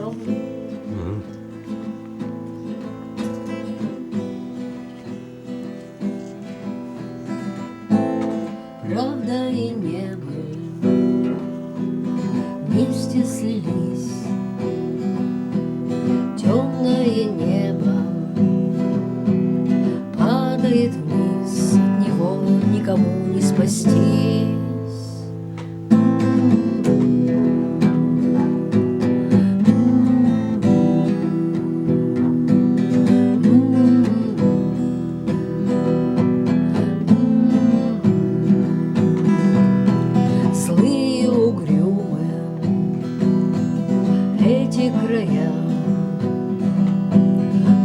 попробуем. Правда и небо вместе слились, темное небо падает вниз, от него никому не спастись. Злые, угрюмые эти края,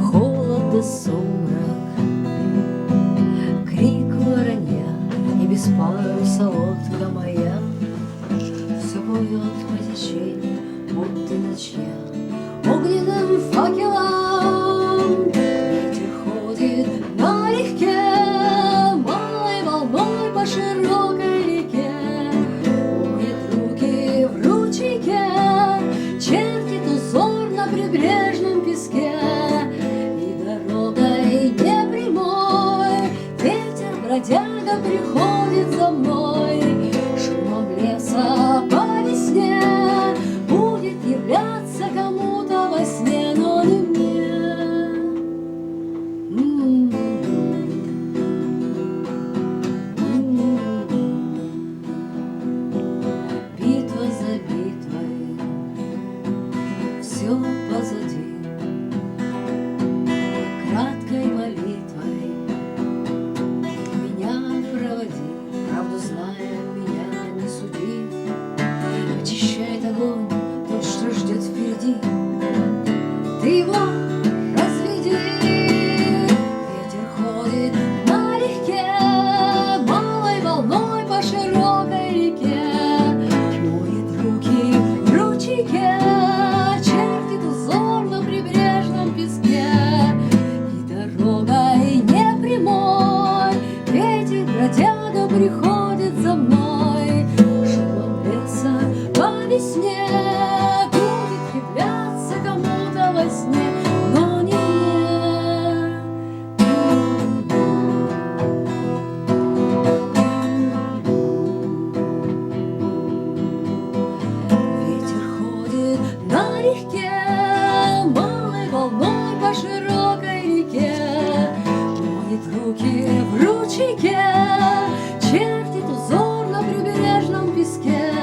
холод да сумрак, крик воронья и без паруса лодка моя все плывет по течению, будто ночья. Огненным факелом ветер ходит налегке, малой волной по широкой реке. Моет руки в ручейке, чертит узор на прибрежном песке. И дорогой непрямой ветер бродяга приходит за мной. Шумом леса по весне будет являться кому-то во сне, но не мне. Битва за битвой, все позади, краткой молитвой меня проводи, правду зная, меня не суди. Очищает огонь тот, что ждет впереди, ты его разведи. Ветер ходит налегке, малой волной по широкой реке. Моет руки в ручейке, чертит узор на прибрежном песке. И дорогой непрямой ветер бродяга приходит за мной. Шумом леса по весне будет являться кому-то во сне, но не мне. Ветер ходит налегке, малой волной по широкой реке. Моет руки в ручейке, чертит узор на прибрежном песке.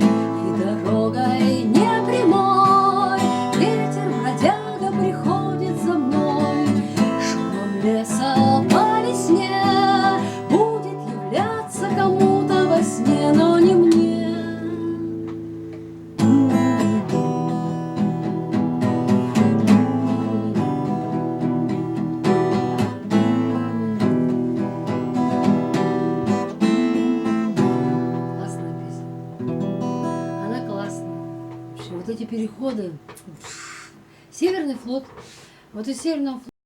И дорогой непрямой ветер бродяга приходит за мной. Шумом леса по весне будет являться кому-то во сне, но не мне. Классная песня. Она классная. Вообще, вот эти переходы. Северный флот. Вот из Северного флота